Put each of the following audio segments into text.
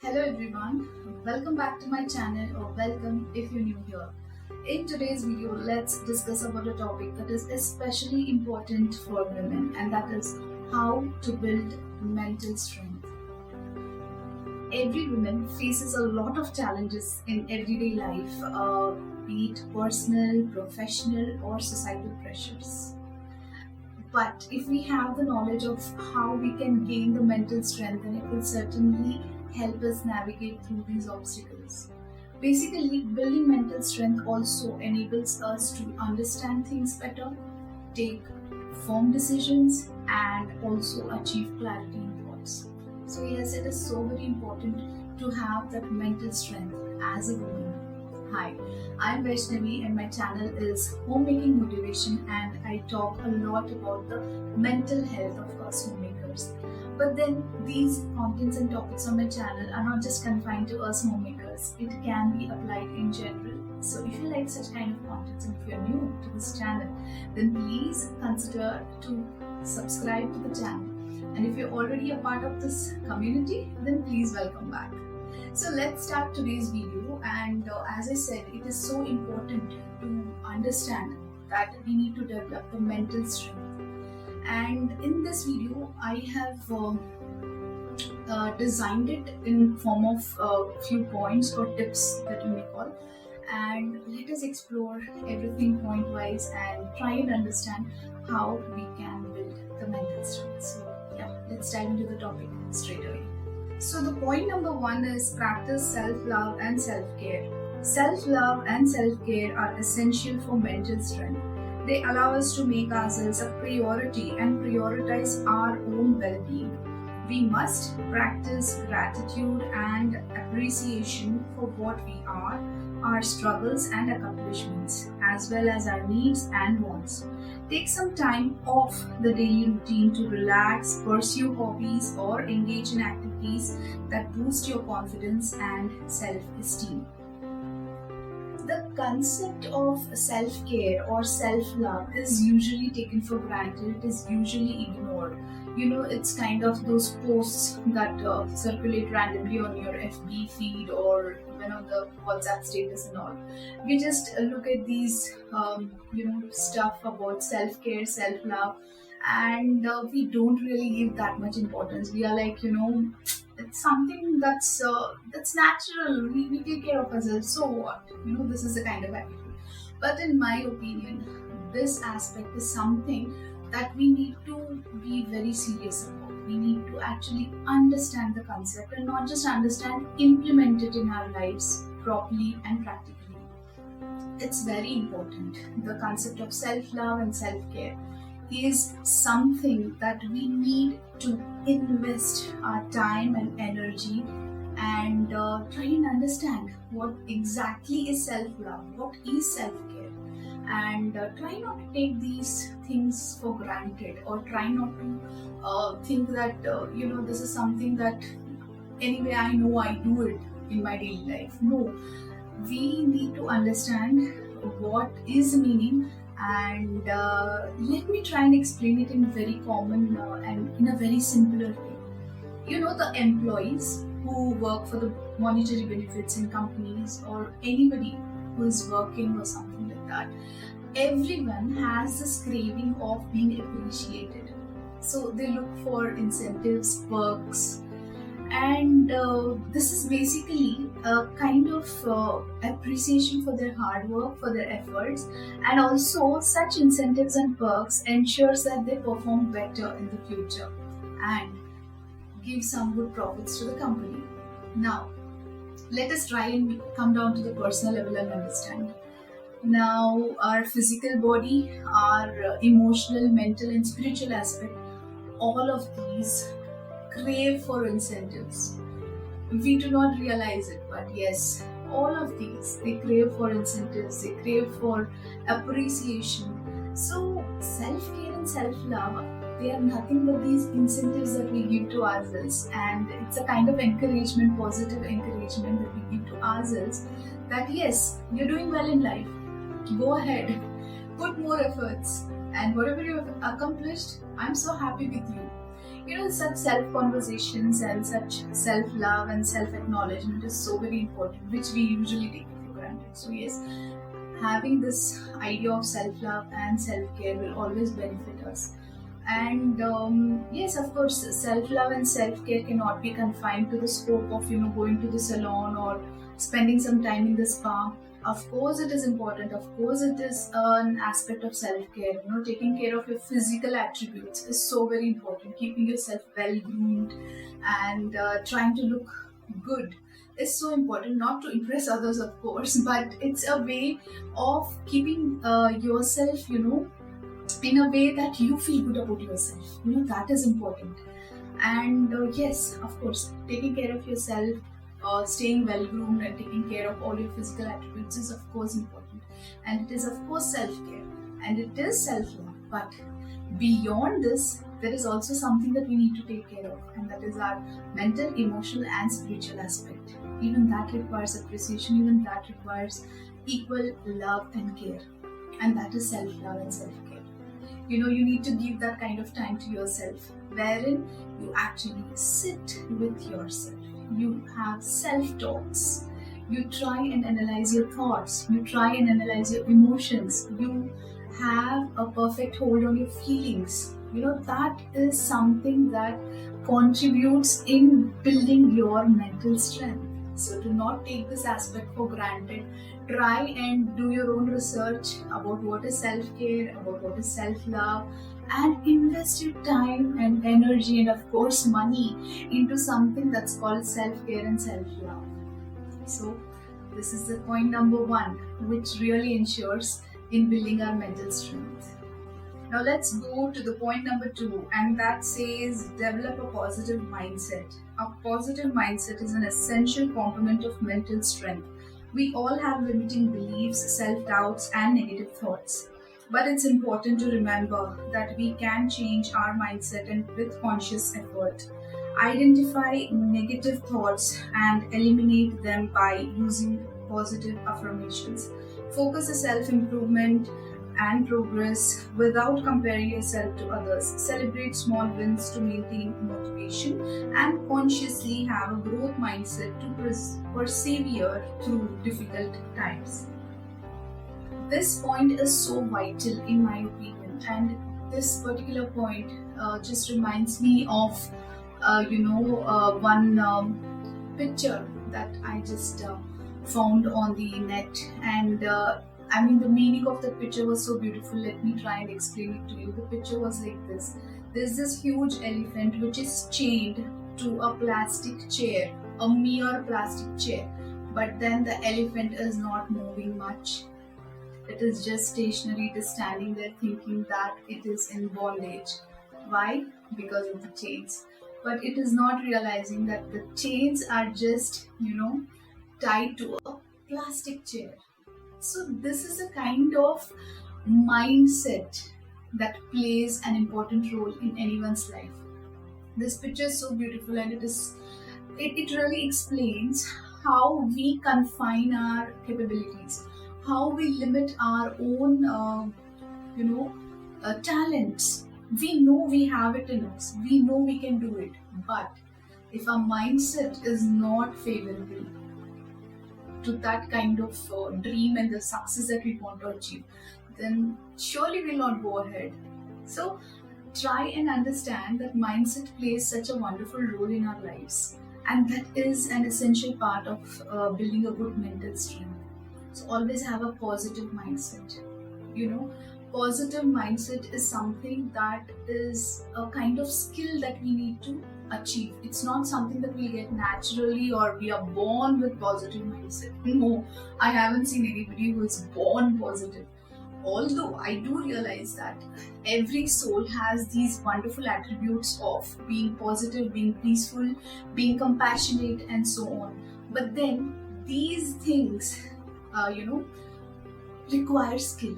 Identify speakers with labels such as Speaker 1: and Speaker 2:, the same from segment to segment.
Speaker 1: Hello everyone, welcome back to my channel or welcome if you're new here. In today's video, let's discuss about a topic that is especially important for women, and that is how to build mental strength. Every woman faces a lot of challenges in everyday life, be it personal, professional or societal pressures. But if we have the knowledge of how we can gain the mental strength, then it will certainly help us navigate through these obstacles. Basically, building mental strength also enables us to understand things better, take firm decisions, and also achieve clarity in thoughts. So, yes, it is so very important to have that mental strength as a woman. Hi, I'm Vaishnavi and my channel is Homemaking Motivation, and I talk a lot about the mental health of us homemakers. But then these contents and topics on my channel are not just confined to us homemakers, it can be applied in general. So if you like such kind of contents and if you're new to this channel, then please consider to subscribe to the channel. And if you're already a part of this community, then please welcome back. So let's start today's video, and as I said, it is so important to understand that we need to develop the mental strength. And in this video, I have designed it in form of a few points or tips that you may call, and let us explore everything point wise and try and understand how we can build the mental strength. So yeah, let's dive into the topic straight away. So the point number one is practice self-love and self-care. Self-love and self-care are essential for mental strength. They allow us to make ourselves a priority and prioritize our own well-being. We must practice gratitude and appreciation for what we are, our struggles and accomplishments, as well as our needs and wants. Take some time off the daily routine to relax, pursue hobbies, or engage in activities that boost your confidence and self-esteem. The concept of self-care or self-love is usually taken for granted, it is usually ignored. It's kind of those posts that circulate randomly on your FB feed or even on the WhatsApp status and all. We just look at these, stuff about self-care, self-love, and we don't really give that much importance. We are like, it's something that's natural. We take care of ourselves. So what? This is the kind of attitude. But in my opinion, this aspect is something that we need to be very serious about. We need to actually understand the concept and not just understand, implement it in our lives properly and practically. It's very important. The concept of self-love and self-care is something that we need to invest our time and energy and try and understand what exactly is self-love, what is self-care, and try not to take these things for granted or try not to think that this is something that anyway I know I do it in my daily life. No, we need to understand what is meaning, and let me try and explain it in very common and in a very simpler way. The employees who work for the monetary benefits in companies or anybody who is working or something like that, everyone has this craving of being appreciated. So they look for incentives, perks, and this is basically a kind of appreciation for their hard work, for their efforts, and also such incentives and perks ensures that they perform better in the future and give some good profits to the company. Now, let us try and come down to the personal level and understand. Now, our physical body, our emotional, mental, and spiritual aspect, all of these crave for incentives. We do not realize it, but yes, all of these, they crave for incentives, they crave for appreciation. So, self-care and self-love, they are nothing but these incentives that we give to ourselves, and it's a kind of encouragement, positive encouragement that we give to ourselves that yes, you're doing well in life, go ahead, put more efforts, and whatever you have accomplished, I'm so happy with you. Such self conversations and such self love and self acknowledgement is so very important, which we usually take it for granted. So yes, having this idea of self love and self care will always benefit us. And yes, of course, self love and self care cannot be confined to the scope of going to the salon or spending some time in the spa. Of course, it is important. Of course, it is an aspect of self care. Taking care of your physical attributes is so very important. Keeping yourself well groomed and trying to look good is so important. Not to impress others, of course, but it's a way of keeping yourself, in a way that you feel good about yourself. That is important. And yes, of course, taking care of yourself, staying well groomed and taking care of all your physical attributes is of course important. And it is of course self care and it is self love. But beyond this, there is also something that we need to take care of, and that is our mental, emotional, and spiritual aspect. Even that requires appreciation, even that requires equal love and care. And that is self love and self care. You need to give that kind of time to yourself, wherein you actually sit with yourself. You have self talks. You try and analyze your thoughts. You try and analyze your emotions. You have a perfect hold on your feelings. That is something that contributes in building your mental strength. So do not take this aspect for granted. Try and do your own research about what is self-care, about what is self-love, and invest your time and energy and of course money into something that's called self-care and self-love. So this is the point number one, which really ensures in building our mental strength. Now let's go to the point number two, and that says develop a positive mindset. A positive mindset is an essential component of mental strength. We all have limiting beliefs, self-doubts, and negative thoughts. But it's important to remember that we can change our mindset and with conscious effort. Identify negative thoughts and eliminate them by using positive affirmations. Focus on self-improvement and progress without comparing yourself to others. Celebrate small wins to maintain motivation and consciously have a growth mindset to persevere through difficult times. This point is so vital in my opinion, and this particular point just reminds me of one picture that I just found on the net, and the meaning of the picture was so beautiful. Let me try and explain it to you. The picture was like this. There's this huge elephant which is chained to a plastic chair, a mere plastic chair. But then the elephant is not moving much. It is just stationary. It is standing there thinking that it is in bondage. Why? Because of the chains. But it is not realizing that the chains are just, tied to a plastic chair. So this is a kind of mindset that plays an important role in anyone's life. This picture is so beautiful, and it really explains how we confine our capabilities, how we limit our own talents. We know we have it in us. We know we can do it. But if our mindset is not favorable to that kind of dream and the success that we want to achieve, then surely we'll not go ahead. So try and understand that mindset plays such a wonderful role in our lives, and that is an essential part of building a good mental strength. So always have a positive mindset. Positive mindset is something that is a kind of skill that we need to achieve. It's not something that we get naturally or we are born with positive mindset. No, I haven't seen anybody who is born positive. Although I do realize that every soul has these wonderful attributes of being positive, being peaceful, being compassionate, and so on. But then these things, require skill.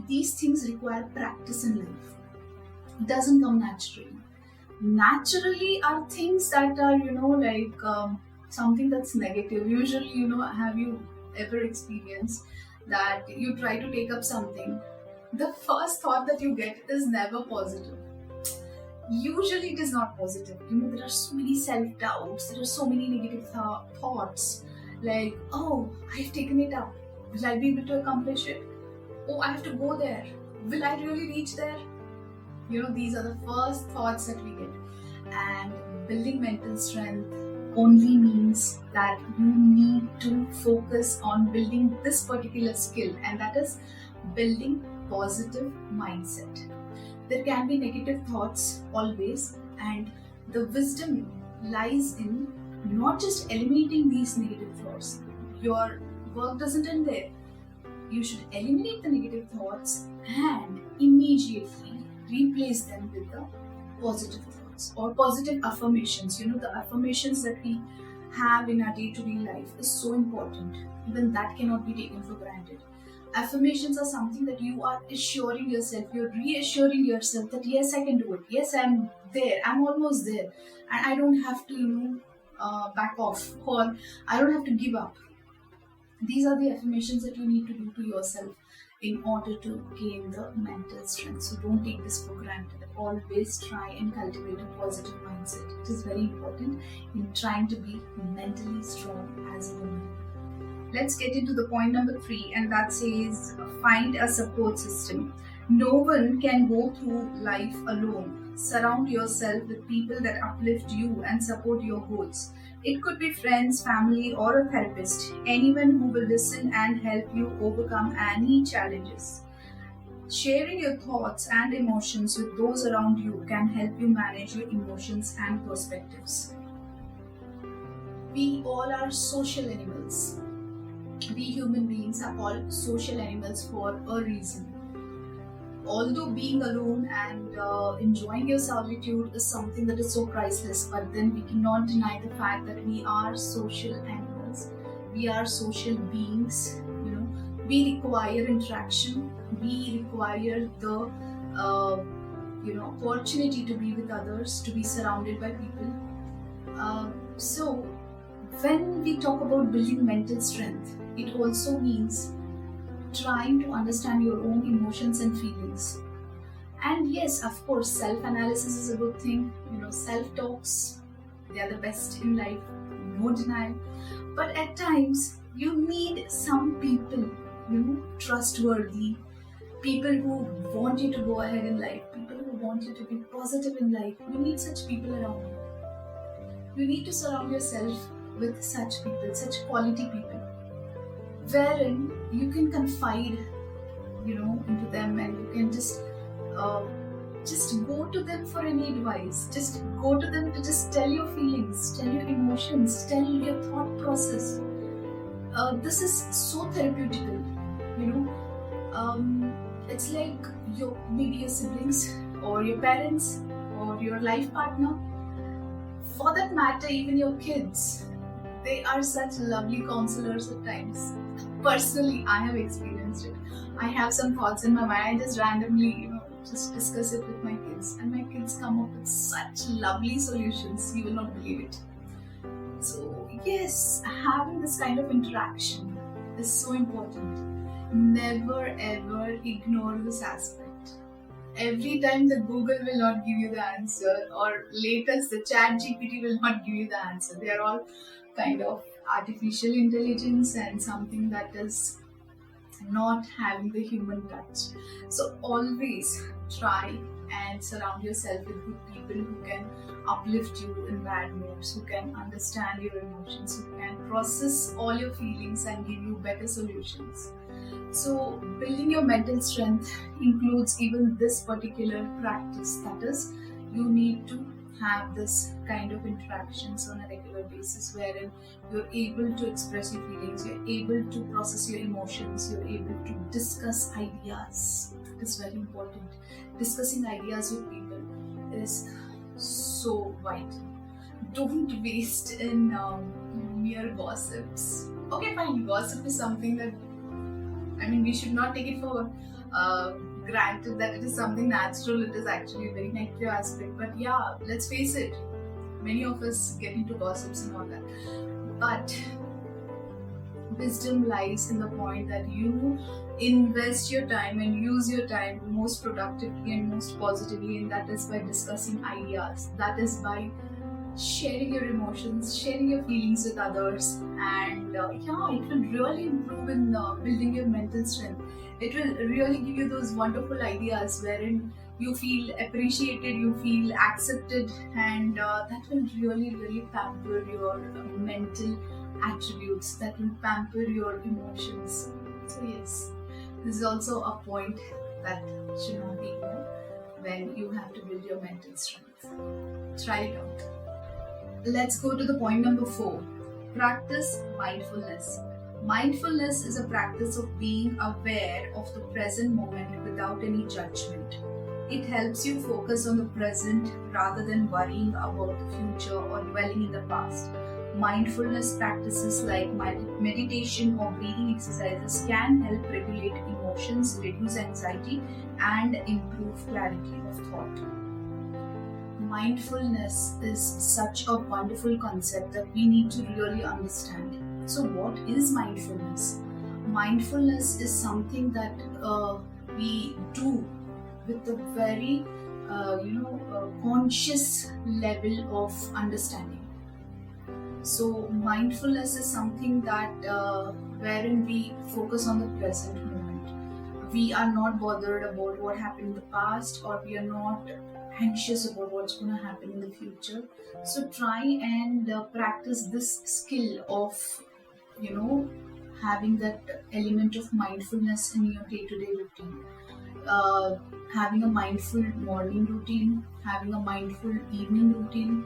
Speaker 1: These things require practice in life. It doesn't come naturally. Naturally are things that are, something that's negative. Usually, have you ever experienced that you try to take up something? The first thought that you get is never positive. Usually it is not positive. There are so many self-doubts, there are so many negative thoughts, like, oh, I've taken it up, will I be able to accomplish it? Oh, I have to go there, will I really reach there? These are the first thoughts that we get. And building mental strength only means that you need to focus on building this particular skill, and that is building positive mindset. There can be negative thoughts always, and the wisdom lies in not just eliminating these negative thoughts. Your work doesn't end there. You should eliminate the negative thoughts and immediately replace them with the positive thoughts or positive affirmations. The affirmations that we have in our day-to-day life is so important. Even that cannot be taken for granted. Affirmations are something that you are assuring yourself, you're reassuring yourself that yes, I can do it. Yes, I'm there. I'm almost there. And I don't have to, back off, or I don't have to give up. These are the affirmations that you need to do to yourself in order to gain the mental strength. So don't take this for granted. Always try and cultivate a positive mindset. It is very important in trying to be mentally strong as a woman. Let's get into the point number 3, and that says find a support system. No one can go through life alone. Surround yourself with people that uplift you and support your goals. It could be friends, family, or a therapist. Anyone who will listen and help you overcome any challenges. Sharing your thoughts and emotions with those around you can help you manage your emotions and perspectives. We all are social animals. We human beings are called social animals for a reason. Although being alone and enjoying your solitude is something that is so priceless, but then we cannot deny the fact that we are social animals. We are social beings. We require interaction. We require the opportunity to be with others, to be surrounded by people. So when we talk about building mental strength, it also means trying to understand your own emotions and feelings. And yes, of course, self-analysis is a good thing. Self-talks, they are the best in life, no denial. But at times, you need some people, trustworthy, people who want you to go ahead in life, people who want you to be positive in life. You need such people around you. You need to surround yourself with such people, such quality people, wherein you can confide, into them, and you can just go to them for any advice. Just go to them to just tell your feelings, tell your emotions, tell your thought process. This is so therapeutical, It's like maybe your siblings or your parents or your life partner. For that matter, even your kids. They are such lovely counselors at times. Personally, I have experienced it. I have some thoughts in my mind. I just randomly, just discuss it with my kids. And my kids come up with such lovely solutions. You will not believe it. So, yes, having this kind of interaction is so important. Never ever ignore this aspect. Every time the Google will not give you the answer, or latest the Chat GPT will not give you the answer. They are all kind of artificial intelligence and something that is not having the human touch. So always try and surround yourself with good people who can uplift you in bad moods, who can understand your emotions, who can process all your feelings and give you better solutions. So building your mental strength includes even this particular practice, that is, you need to have this kind of interactions on a regular basis wherein you're able to express your feelings, you're able to process your emotions, you're able to discuss ideas. It is very important. Discussing ideas with people is so vital. Don't waste in mere gossips. Okay, fine, gossip is something that, we should not take it for granted that it is something natural. It is actually a very negative aspect. But yeah, let's face it, many of us get into gossips and all that. But wisdom lies in the point that you invest your time and use your time most productively and most positively, and that is by discussing ideas. That is by sharing your emotions, sharing your feelings with others, and yeah, it will really improve in building your mental strength. It will really give you those wonderful ideas wherein you feel appreciated, you feel accepted, and that will really pamper your mental attributes, that will pamper your emotions. So, yes, this is also a point that should not be ignored when you have to build your mental strength. Try it out. Let's go to the point number 4. Practice mindfulness. Mindfulness is a practice of being aware of the present moment without any judgment. It helps you focus on the present rather than worrying about the future or dwelling in the past. Mindfulness practices like meditation or breathing exercises can help regulate emotions, reduce anxiety, and improve clarity of thought. Mindfulness is such a wonderful concept that we need to really understand. So, what is mindfulness? Mindfulness is something that we do with a very, conscious level of understanding. So, mindfulness is something that wherein we focus on the present moment. We are not bothered about what happened in the past, or we are not anxious about what's going to happen in the future. So try and practice this skill of, having that element of mindfulness in your day-to-day routine. uh, Having a mindful morning routine, having a mindful evening routine,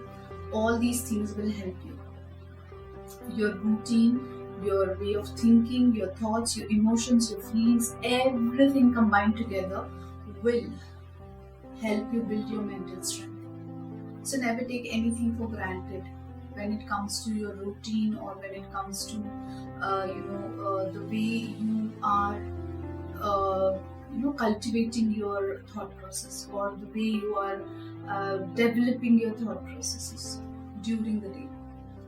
Speaker 1: all these things will help you. Your routine, your way of thinking, your thoughts, your emotions, your feelings, everything combined together will help you build your mental strength. So never take anything for granted when it comes to your routine, or when it comes to the way you are cultivating your thought process, or the way you are developing your thought processes during the day.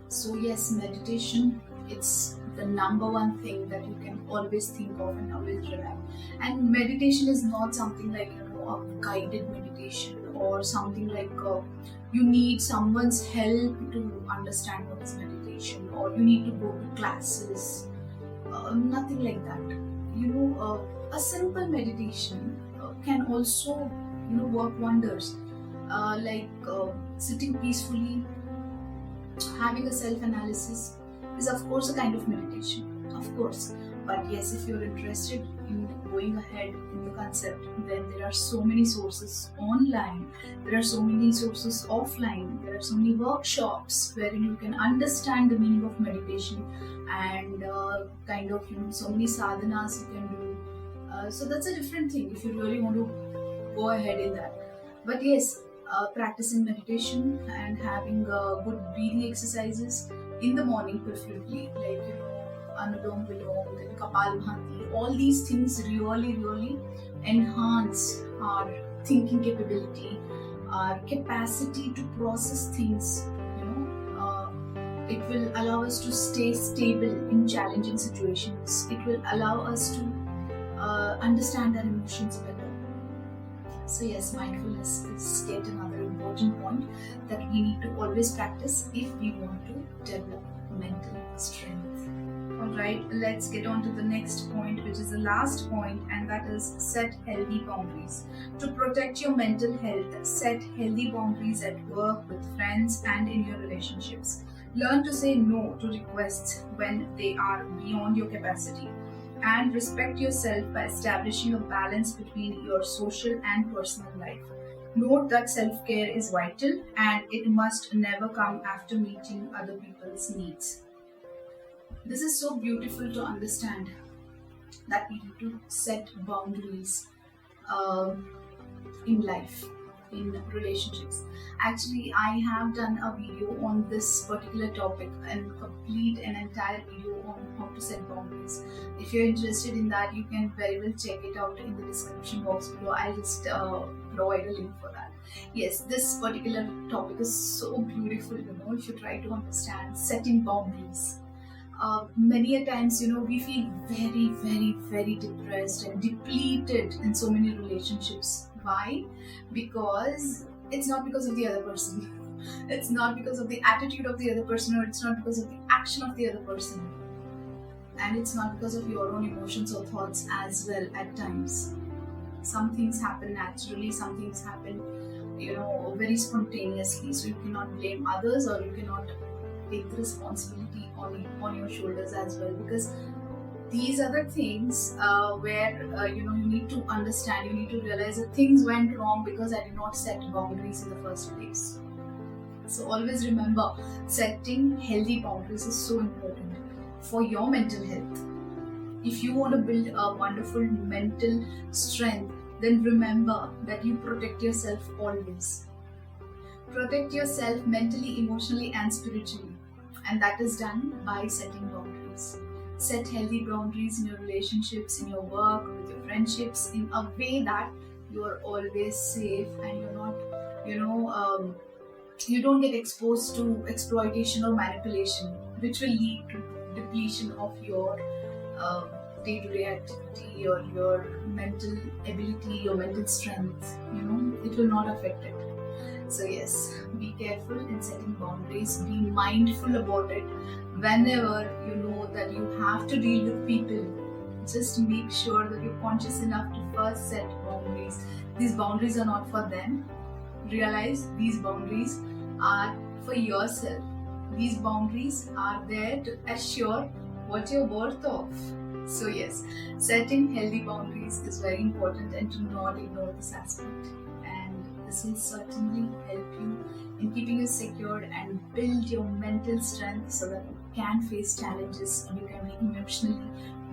Speaker 1: So yes, meditation, it's the number one thing that you can always think of and always rely. And meditation is not something like a guided meditation, or something like you need someone's help to understand what is meditation, or you need to go to classes. Nothing like that. A simple meditation can also work wonders. Sitting peacefully, having a self-analysis is of course a kind of meditation, of course. But yes, if you're interested in going ahead in the concept, then there are so many sources online, there are so many sources offline, there are so many workshops wherein you can understand the meaning of meditation, and so many sadhanas you can do. So that's a different thing if you really want to go ahead in that. But yes, practicing meditation and having good breathing exercises in the morning, preferably, like Anulom Vilom, then Kapalbhati. All these things really enhance our thinking capability, our capacity to process things. It will allow us to stay stable in challenging situations. It will allow us to understand our emotions better. So yes, mindfulness is yet another important point that we need to always practice if we want to develop mental strength. Alright, let's get on to the next point, which is the last point, and that is set healthy boundaries. To protect your mental health, set healthy boundaries at work, with friends, and in your relationships. Learn to say no to requests when they are beyond your capacity, and respect yourself by establishing a balance between your social and personal life. Note that self-care is vital, and it must never come after meeting other people's needs. This is so beautiful to understand, that we need to set boundaries uh, in life, in relationships. Actually, I have done a video on this particular topic, and complete an entire video on how to set boundaries. If you're interested in that, you can very well check it out in the description box below. I'll just provide a link for that. Yes, this particular topic is so beautiful, if you try to understand setting boundaries. Many a times, we feel very, very, very depressed and depleted in so many relationships. Why? Because it's not because of the other person. It's not because of the attitude of the other person, or it's not because of the action of the other person. And it's not because of your own emotions or thoughts as well at times. Some things happen naturally, some things happen, very spontaneously. So you cannot blame others, or you cannot take the responsibility on your shoulders as well, because these are the things where you need to understand, you need to realize that things went wrong because I did not set boundaries in the first place. So always remember, setting healthy boundaries is so important for your mental health. If you want to build a wonderful mental strength, then remember that you protect yourself always. Protect yourself mentally, emotionally, and spiritually. And that is done by setting boundaries. Set healthy boundaries in your relationships, in your work, with your friendships, in a way that you are always safe and you're not, you don't get exposed to exploitation or manipulation, which will lead to depletion of your day-to-day activity, your mental ability, your mental strength. It will not affect it. So yes, be careful in setting boundaries. Be mindful about it. Whenever you know that you have to deal with people, just make sure that you're conscious enough to first set boundaries. These boundaries are not for them. Realize these boundaries are for yourself. These boundaries are there to assure what you're worth of. So yes, setting healthy boundaries is very important, and do not ignore this aspect. And this will certainly help you in keeping you secured and build your mental strength so that you can face challenges and you can be emotionally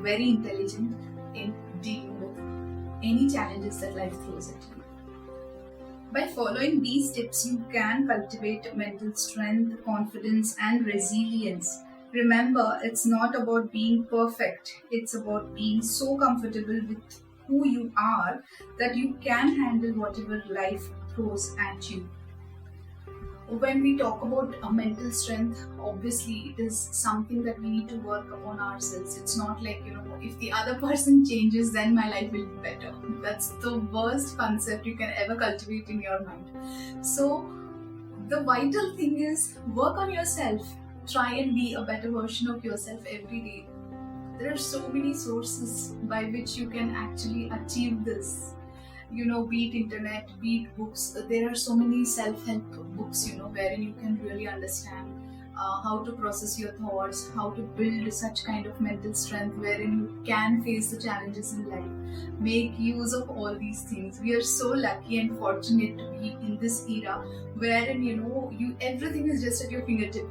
Speaker 1: very intelligent in dealing with any challenges that life throws at you. By following these tips, you can cultivate mental strength, confidence, and resilience. Remember, it's not about being perfect, it's about being so comfortable with who you are that you can handle whatever life throws at you. When we talk about mental strength, obviously it is something that we need to work upon ourselves. It's not like, if the other person changes, then my life will be better. That's the worst concept you can ever cultivate in your mind. So the vital thing is work on yourself. Try and be a better version of yourself every day. There are so many sources by which you can actually achieve this. Be it internet, be it books. There are so many self-help books, wherein you can really understand how to process your thoughts, how to build such kind of mental strength wherein you can face the challenges in life. Make use of all these things. We are so lucky and fortunate to be in this era wherein, everything is just at your fingertip,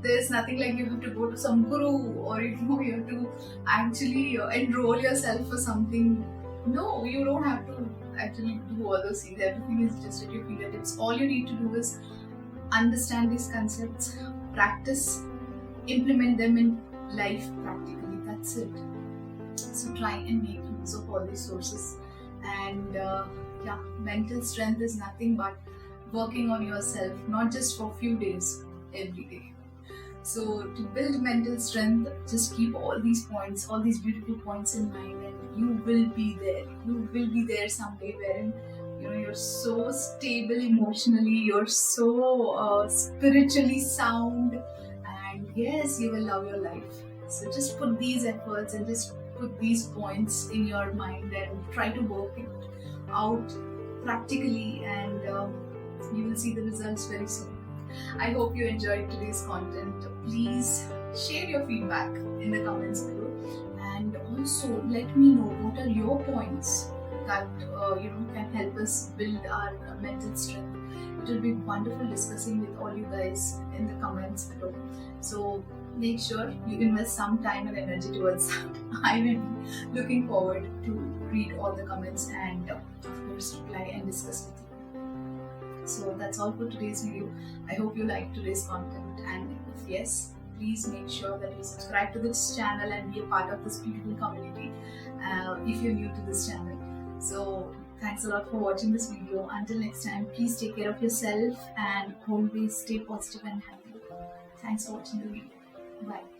Speaker 1: There's nothing like you have to go to some guru, or you have to actually enroll yourself for something. No, you don't have to actually do all those things. Everything is just at your fingertips. All you need to do is understand these concepts, practice, implement them in life practically. That's it. So try and make use of all these sources. And mental strength is nothing but working on yourself, not just for a few days, every day. So to build mental strength, just keep all these points, all these beautiful points in mind, and you will be there. You will be there someday wherein you're so stable emotionally, you're so spiritually sound, and yes, you will love your life. So just put these efforts and just put these points in your mind and try to work it out practically, and you will see the results very soon. I hope you enjoyed today's content. Please share your feedback in the comments below, and also let me know what are your points that can help us build our mental strength. It will be wonderful discussing with all you guys in the comments below. So make sure you invest some time and energy towards that. I will be looking forward to read all the comments and of course reply and discuss with you. So that's all for today's video. I hope you liked today's content, and if yes, please make sure that you subscribe to this channel and be a part of this beautiful community if you're new to this channel. So thanks a lot for watching this video. Until next time, please take care of yourself and always stay positive and happy. Thanks for watching the video. Bye.